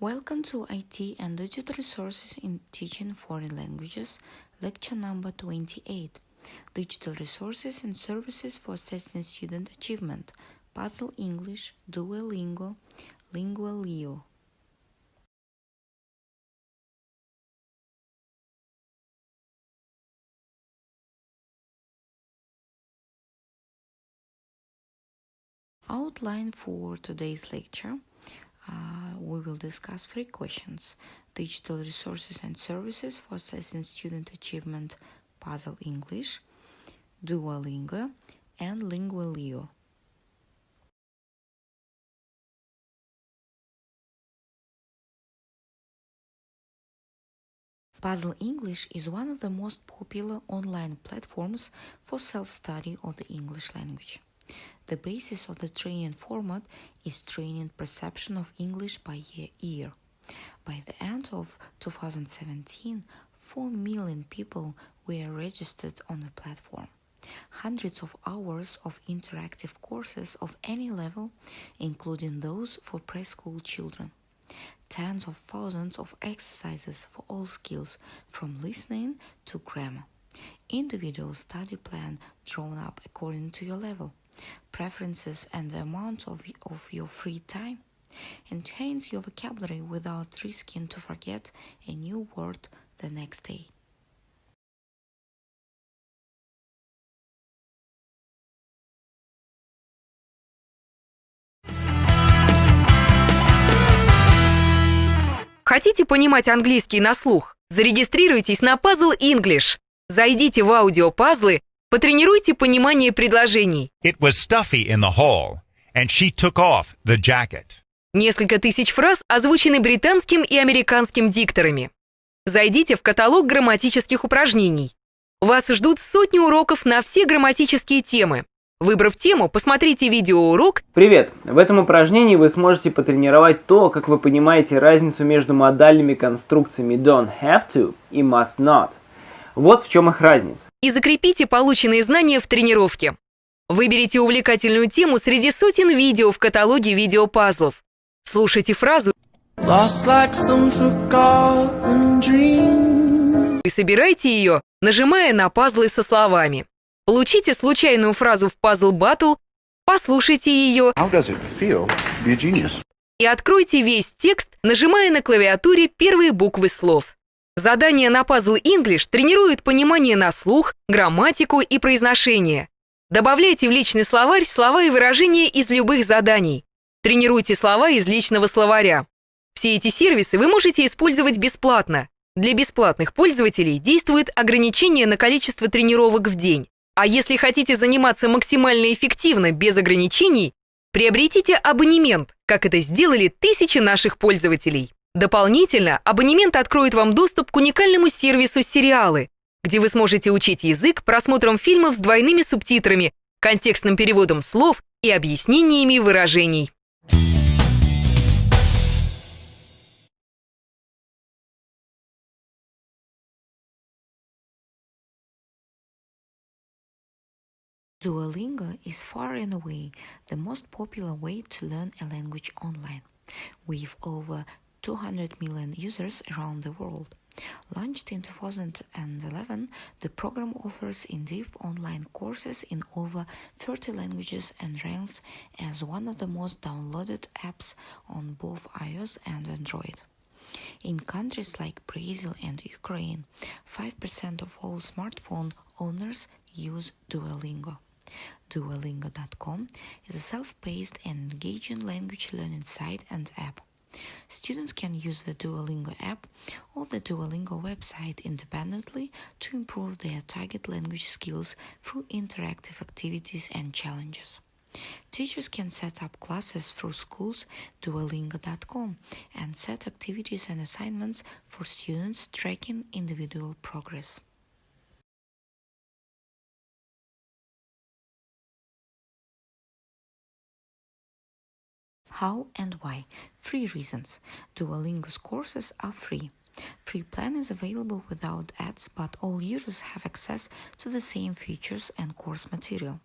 Welcome to IT and Digital Resources in Teaching Foreign Languages, lecture number 28. Digital Resources and Services for Assessing Student Achievement, Puzzle English, Duolingo, Lingualio. Outline for today's lecture. We will discuss 3 questions: digital resources and services for assessing student achievement, Puzzle English, Duolingo, and Lingualio. Puzzle English is one of the most popular online platforms for self-study of the English language. The basis of the training format is training perception of English by ear. By the end of 2017, 4 million people were registered on the platform. Hundreds of hours of interactive courses of any level, including those for preschool children. Tens of thousands of exercises for all skills, from listening to grammar. Individual study plan drawn up according to your level, preferences and the amount of your free time. Enhance your vocabulary without risking to forget a new word the next day. Хотите понимать английский на слух? Зарегистрируйтесь на Puzzle English. Зайдите в аудиопазлы, потренируйте понимание предложений. It was stuffy in the hall, and she took off the jacket. Несколько тысяч фраз озвучены британским и американским дикторами. Зайдите в каталог грамматических упражнений. Вас ждут сотни уроков на все грамматические темы. Выбрав тему, посмотрите видеоурок. Привет! В этом упражнении вы сможете потренировать то, как вы понимаете разницу между модальными конструкциями don't have to и must not. Вот в чем их разница. И закрепите полученные знания в тренировке. Выберите увлекательную тему среди сотен видео в каталоге видеопазлов. Слушайте фразу и собирайте ее, нажимая на пазлы со словами. Получите случайную фразу в Puzzle Battle, послушайте ее и откройте весь текст, нажимая на клавиатуре первые буквы слов. Задания на Puzzle English тренируют понимание на слух, грамматику и произношение. Добавляйте в личный словарь слова и выражения из любых заданий. Тренируйте слова из личного словаря. Все эти сервисы вы можете использовать бесплатно. Для бесплатных пользователей действует ограничение на количество тренировок в день. А если хотите заниматься максимально эффективно, без ограничений, приобретите абонемент, как это сделали тысячи наших пользователей. Дополнительно, абонемент откроет вам доступ к уникальному сервису «Сериалы», где вы сможете учить язык просмотром фильмов с двойными субтитрами, контекстным переводом слов и объяснениями выражений. Duolingo is far and away the most popular way to learn a language online, with over 200 million users around the world. Launched in 2011, the program offers in-depth online courses in over 30 languages and ranks as one of the most downloaded apps on both iOS and Android. In countries like Brazil and Ukraine, 5% of all smartphone owners use Duolingo. Duolingo.com is a self-paced and engaging language learning site and app. Students can use the Duolingo app or the Duolingo website independently to improve their target language skills through interactive activities and challenges. Teachers can set up classes through schools Duolingo.com and set activities and assignments for students tracking individual progress. How and why? 3 reasons. Duolingo's courses are free. Free plan is available without ads, but all users have access to the same features and course material.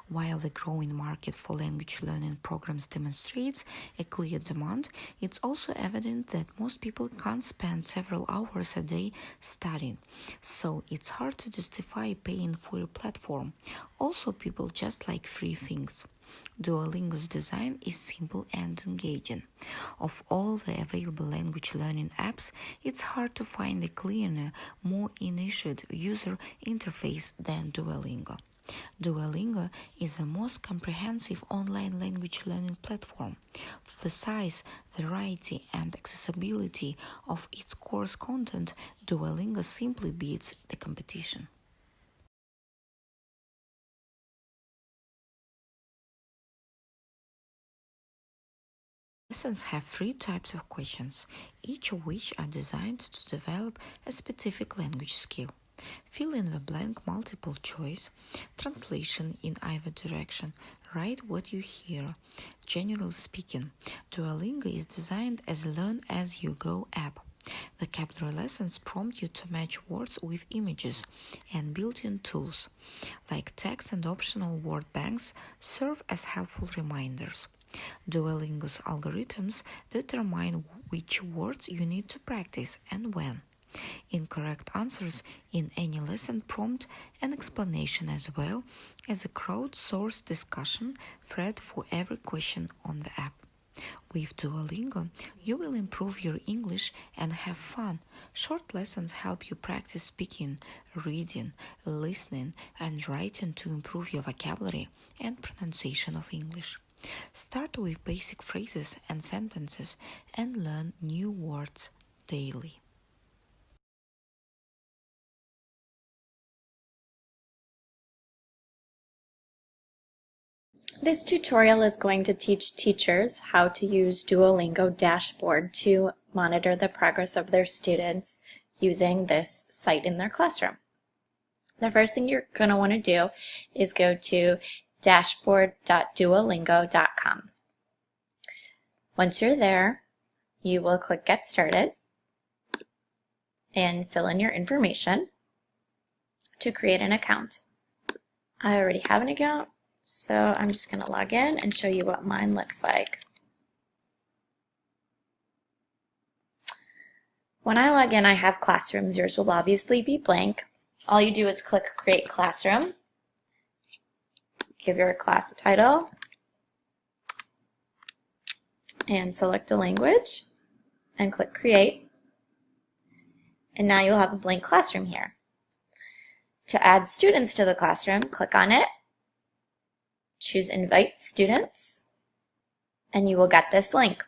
While the growing market for language learning programs demonstrates a clear demand, it's also evident that most people can't spend several hours a day studying, so it's hard to justify paying for a platform. Also, people just like free things. Duolingo's design is simple and engaging. Of all the available language learning apps, it's hard to find a cleaner, more intuitive user interface than Duolingo. Duolingo is the most comprehensive online language learning platform. For the size, variety, and accessibility of its course content, Duolingo simply beats the competition. Lessons have three types of questions, each of which are designed to develop a specific language skill. Fill in the blank multiple choice, translation in either direction, write what you hear. General speaking, Duolingo is designed as a learn-as-you-go app. The vocabulary lessons prompt you to match words with images, and built-in tools, like text and optional word banks, serve as helpful reminders. Duolingo's algorithms determine which words you need to practice and when. Incorrect answers in any lesson prompt an explanation as well as a crowdsourced discussion thread for every question on the app. With Duolingo, you will improve your English and have fun. Short lessons help you practice speaking, reading, listening, and writing to improve your vocabulary and pronunciation of English. Start with basic phrases and sentences and learn new words daily. This tutorial is going to teach teachers how to use Duolingo dashboard to monitor the progress of their students using this site in their classroom. The first thing you're going to want to do is go to dashboard.duolingo.com. Once you're there, you will click Get Started and fill in your information to create an account. I already have an account, so I'm just going to log in and show you what mine looks like. When I log in, I have classrooms. Yours will obviously be blank. All you do is click Create Classroom, give your class a title, and select a language, and click Create. And now you'll have a blank classroom here. To add students to the classroom, click on it, choose Invite Students, and you will get this link.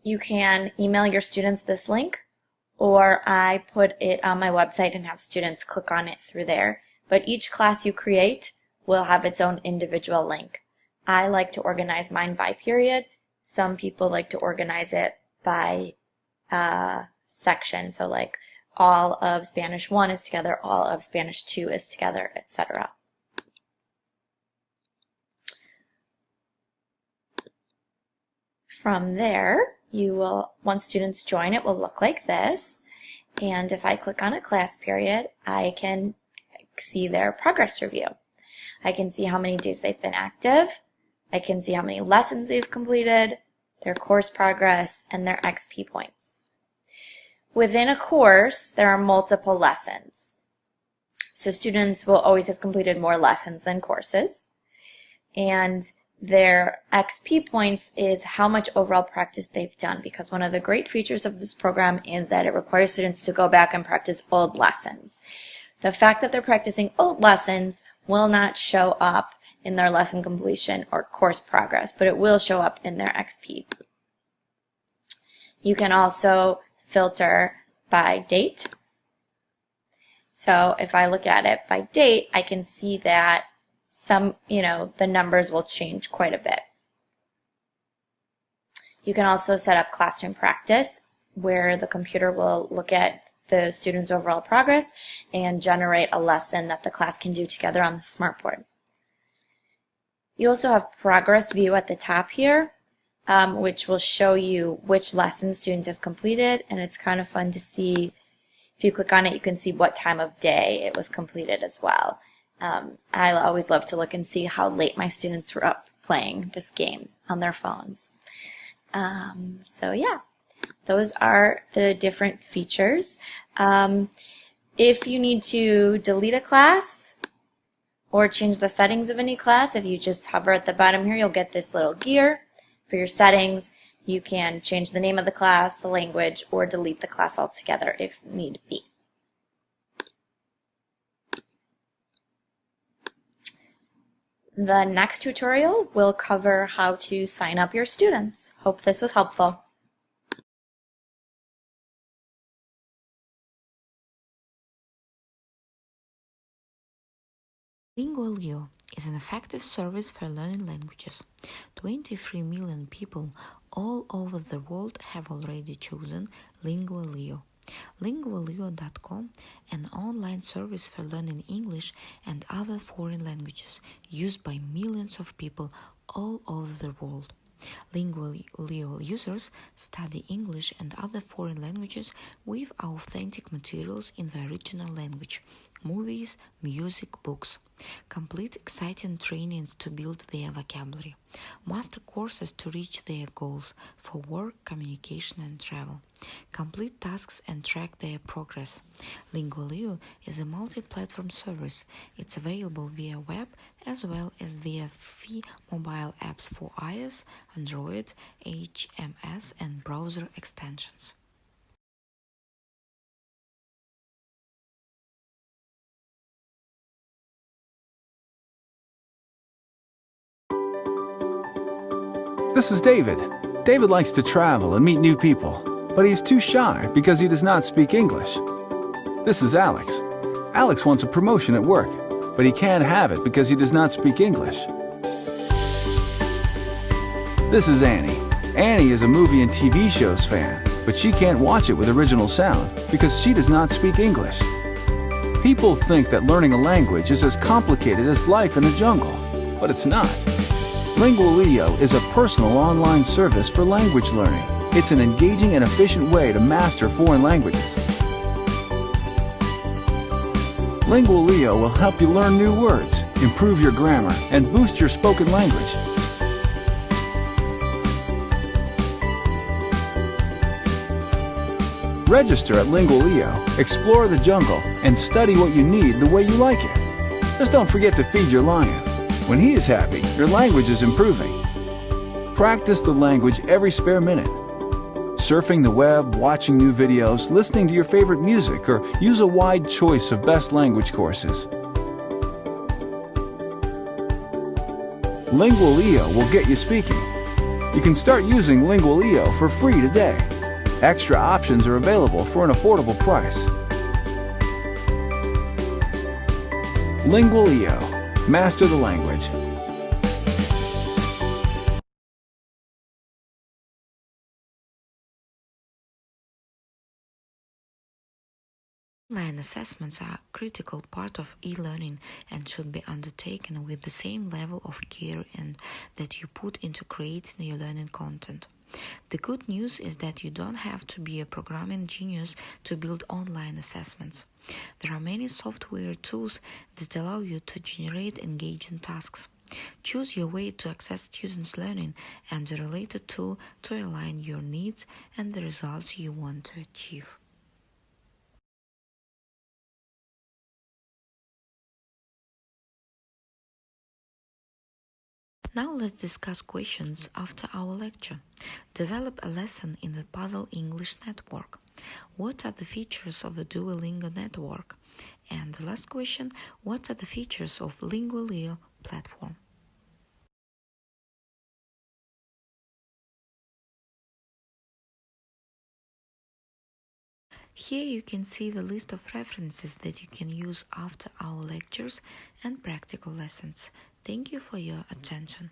You can email your students this link, or I put it on my website and have students click on it through there. But each class you create will have its own individual link. I like to organize mine by period. Some people like to organize it by section, so like all of Spanish 1 is together, all of Spanish 2 is together, etc. From there, you will, once students join, it will look like this. And if I click on a class period, I can see their progress review. I can see how many days they've been active. I can see how many lessons they've completed, their course progress, and their XP points. Within a course, there are multiple lessons. So students will always have completed more lessons than courses. And their XP points is how much overall practice they've done, because one of the great features of this program is that it requires students to go back and practice old lessons. The fact that they're practicing old lessons will not show up in their lesson completion or course progress, but it will show up in their XP. You can also filter by date. So if I look at it by date, I can see that the numbers will change quite a bit. You can also set up classroom practice, where the computer will look at the student's overall progress and generate a lesson that the class can do together on the smartboard. You also have progress view at the top here, which will show you which lessons students have completed, and it's kind of fun to see. If you click on it, you can see what time of day it was completed as well. I always love to look and see how late my students were up playing this game on their phones. So yeah, those are the different features. If you need to delete a class or change the settings of any class, if you just hover at the bottom here, you'll get this little gear for your settings. You can change the name of the class, the language, or delete the class altogether if need be. The next tutorial will cover how to sign up your students. Hope this was helpful. Lingualio is an effective service for learning languages. 23 million people all over the world have already chosen Lingualio. Lingualio.com, an online service for learning English and other foreign languages used by millions of people all over the world. Lingualio users study English and other foreign languages with authentic materials in the original language, movies, music, books. Complete exciting trainings to build their vocabulary. Master courses to reach their goals for work, communication, and travel. Complete tasks and track their progress. Lingualio is a multi-platform service. It's available via web as well as via free mobile apps for iOS, Android, HMS, and browser extensions. This is David. David likes to travel and meet new people, but he's too shy because he does not speak English. This is Alex. Alex wants a promotion at work, but he can't have it because he does not speak English. This is Annie. Annie is a movie and TV shows fan, but she can't watch it with original sound because she does not speak English. People think that learning a language is as complicated as life in the jungle, but it's not. Lingualio is a personal online service for language learning. It's an engaging and efficient way to master foreign languages. Lingualio will help you learn new words, improve your grammar, and boost your spoken language. Register at Lingualio, explore the jungle, and study what you need the way you like it. Just don't forget to feed your lion. When he is happy, your language is improving. Practice the language every spare minute. Surfing the web, watching new videos, listening to your favorite music, or use a wide choice of best language courses. Lingualio will get you speaking. You can start using Lingualio for free today. Extra options are available for an affordable price. Lingualio. Master the language. Online assessments are a critical part of e-learning and should be undertaken with the same level of care and that you put into creating your learning content. The good news is that you don't have to be a programming genius to build online assessments. There are many software tools that allow you to generate engaging tasks. Choose your way to access students' learning and the related tool to align your needs and the results you want to achieve. Now let's discuss questions after our lecture. Develop a lesson in the Puzzle English network. What are the features of the Duolingo network? And the last question, what are the features of Lingualio platform? Here you can see the list of references that you can use after our lectures and practical lessons. Thank you for your attention.